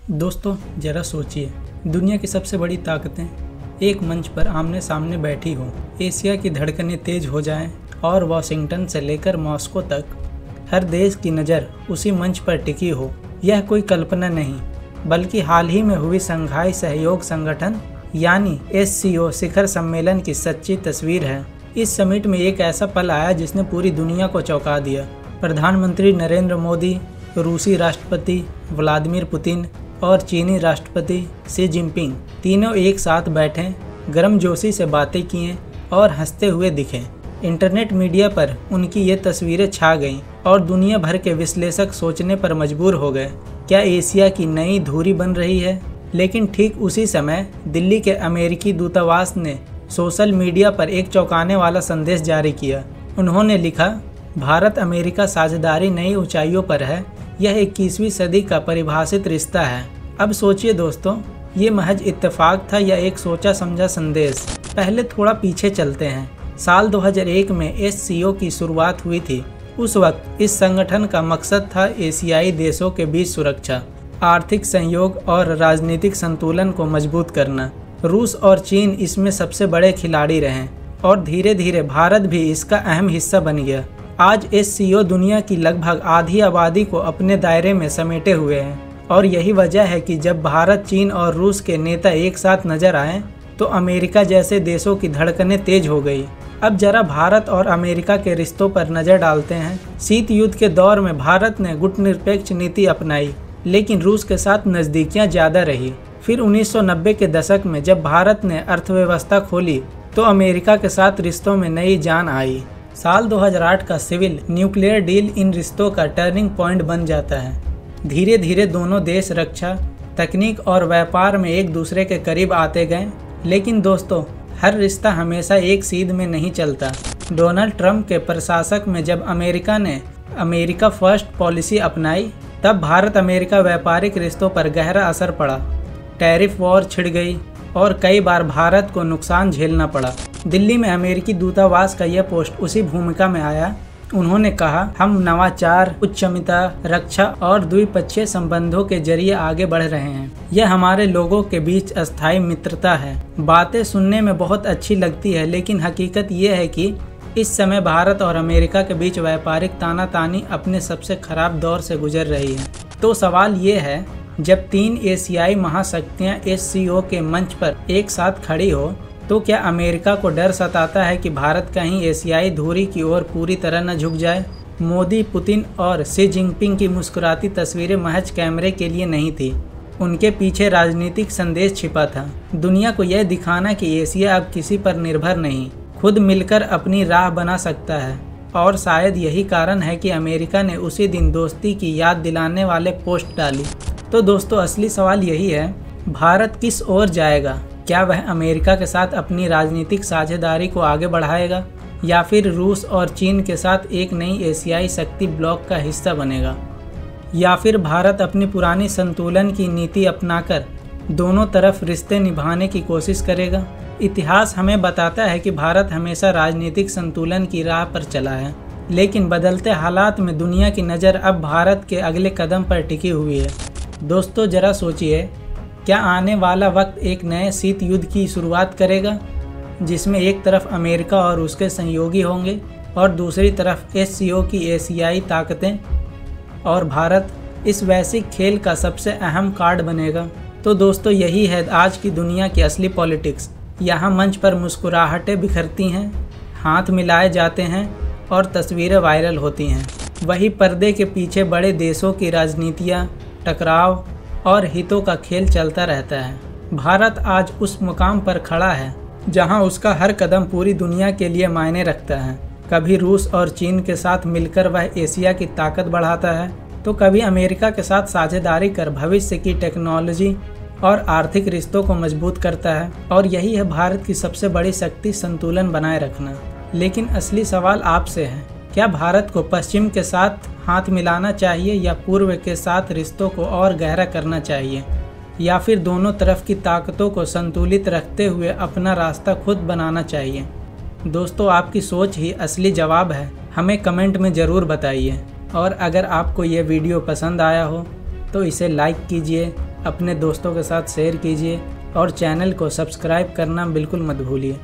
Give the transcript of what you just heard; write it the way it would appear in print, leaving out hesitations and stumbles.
दोस्तों जरा सोचिए, दुनिया की सबसे बड़ी ताकतें एक मंच पर आमने सामने बैठी हों, एशिया की धड़कनें तेज हो जाएं और वॉशिंगटन से लेकर मॉस्को तक हर देश की नज़र उसी मंच पर टिकी हो। यह कोई कल्पना नहीं बल्कि हाल ही में हुई शंघाई सहयोग संगठन यानी SCO शिखर सम्मेलन की सच्ची तस्वीर है। इस समिट में एक ऐसा पल आया जिसने पूरी दुनिया को चौंका दिया। प्रधानमंत्री नरेंद्र मोदी, रूसी राष्ट्रपति व्लादिमीर पुतिन और चीनी राष्ट्रपति शी जिनपिंग तीनों एक साथ बैठे, गर्मजोशी से बातें किए और हंसते हुए दिखे। इंटरनेट मीडिया पर उनकी ये तस्वीरें छा गईं और दुनिया भर के विश्लेषक सोचने पर मजबूर हो गए, क्या एशिया की नई धुरी बन रही है। लेकिन ठीक उसी समय दिल्ली के अमेरिकी दूतावास ने सोशल मीडिया पर एक चौंकाने वाला संदेश जारी किया। उन्होंने लिखा, भारत अमेरिका साझेदारी नई ऊंचाइयों पर है। यह 21वीं सदी का परिभाषित रिश्ता है। अब सोचिए दोस्तों, ये महज इत्तेफाक था या एक सोचा समझा संदेश। पहले थोड़ा पीछे चलते हैं। साल 2001 में SCO की शुरुआत हुई थी। उस वक्त इस संगठन का मकसद था एशियाई देशों के बीच सुरक्षा, आर्थिक सहयोग और राजनीतिक संतुलन को मजबूत करना। रूस और चीन इसमें सबसे बड़े खिलाड़ी रहे और धीरे धीरे भारत भी इसका अहम हिस्सा बन गया। आज SCO दुनिया की लगभग आधी आबादी को अपने दायरे में समेटे हुए हैं और यही वजह है कि जब भारत, चीन और रूस के नेता एक साथ नजर आए तो अमेरिका जैसे देशों की धड़कनें तेज हो गई। अब जरा भारत और अमेरिका के रिश्तों पर नजर डालते हैं। शीत युद्ध के दौर में भारत ने गुटनिरपेक्ष नीति अपनाई, लेकिन रूस के साथ नज़दीकियां ज़्यादा रही। फिर 1990 के दशक में जब भारत ने अर्थव्यवस्था खोली तो अमेरिका के साथ रिश्तों में नई जान आई। साल 2008 का सिविल न्यूक्लियर डील इन रिश्तों का टर्निंग पॉइंट बन जाता है। धीरे धीरे दोनों देश रक्षा, तकनीक और व्यापार में एक दूसरे के करीब आते गए। लेकिन दोस्तों, हर रिश्ता हमेशा एक सीध में नहीं चलता। डोनाल्ड ट्रंप के प्रशासक में जब अमेरिका ने अमेरिका फर्स्ट पॉलिसी अपनाई, तब भारत अमेरिका व्यापारिक रिश्तों पर गहरा असर पड़ा। टैरिफ वॉर छिड़ गई और कई बार भारत को नुकसान झेलना पड़ा। दिल्ली में अमेरिकी दूतावास का यह पोस्ट उसी भूमिका में आया। उन्होंने कहा, हम नवाचार, उच्चमिता, रक्षा और द्विपक्षीय संबंधों के जरिए आगे बढ़ रहे हैं। यह हमारे लोगों के बीच अस्थायी मित्रता है। बातें सुनने में बहुत अच्छी लगती है, लेकिन हकीकत यह है कि इस समय भारत और अमेरिका के बीच व्यापारिक तानातानी अपने सबसे खराब दौर से गुजर रही है। तो सवाल ये है, जब तीन एशियाई महाशक्तियां SCO के मंच पर एक साथ खड़ी हो तो क्या अमेरिका को डर सताता है कि भारत कहीं एशियाई धुरी की ओर पूरी तरह न झुक जाए। मोदी, पुतिन और शी जिनपिंग की मुस्कुराती तस्वीरें महज कैमरे के लिए नहीं थी, उनके पीछे राजनीतिक संदेश छिपा था। दुनिया को यह दिखाना कि एशिया अब किसी पर निर्भर नहीं, खुद मिलकर अपनी राह बना सकता है। और शायद यही कारण है कि अमेरिका ने उसी दिन दोस्ती की याद दिलाने वाले पोस्ट डाली। तो दोस्तों, असली सवाल यही है, भारत किस ओर जाएगा। क्या वह अमेरिका के साथ अपनी राजनीतिक साझेदारी को आगे बढ़ाएगा या फिर रूस और चीन के साथ एक नई एशियाई शक्ति ब्लॉक का हिस्सा बनेगा, या फिर भारत अपनी पुरानी संतुलन की नीति अपनाकर दोनों तरफ रिश्ते निभाने की कोशिश करेगा। इतिहास हमें बताता है कि भारत हमेशा राजनीतिक संतुलन की राह पर चला है, लेकिन बदलते हालात में दुनिया की नज़र अब भारत के अगले कदम पर टिकी हुई है। दोस्तों जरा सोचिए, क्या आने वाला वक्त एक नए शीत युद्ध की शुरुआत करेगा, जिसमें एक तरफ अमेरिका और उसके सहयोगी होंगे और दूसरी तरफ SCO की एशियाई ताकतें, और भारत इस वैश्विक खेल का सबसे अहम कार्ड बनेगा। तो दोस्तों, यही है आज की दुनिया की असली पॉलिटिक्स। यहाँ मंच पर मुस्कुराहटें बिखरती हैं, हाथ मिलाए जाते हैं और तस्वीरें वायरल होती हैं। वही पर्दे के पीछे बड़े देशों की राजनीतियाँ, टकराव और हितों का खेल चलता रहता है। भारत आज उस मुकाम पर खड़ा है जहां उसका हर कदम पूरी दुनिया के लिए मायने रखता है। कभी रूस और चीन के साथ मिलकर वह एशिया की ताकत बढ़ाता है, तो कभी अमेरिका के साथ साझेदारी कर भविष्य की टेक्नोलॉजी और आर्थिक रिश्तों को मजबूत करता है। और यही है भारत की सबसे बड़ी शक्ति, संतुलन बनाए रखना। लेकिन असली सवाल आपसे है, क्या भारत को पश्चिम के साथ हाथ मिलाना चाहिए या पूर्व के साथ रिश्तों को और गहरा करना चाहिए, या फिर दोनों तरफ की ताकतों को संतुलित रखते हुए अपना रास्ता खुद बनाना चाहिए। दोस्तों, आपकी सोच ही असली जवाब है। हमें कमेंट में ज़रूर बताइए। और अगर आपको ये वीडियो पसंद आया हो तो इसे लाइक कीजिए, अपने दोस्तों के साथ शेयर कीजिए और चैनल को सब्सक्राइब करना बिल्कुल मत भूलिए।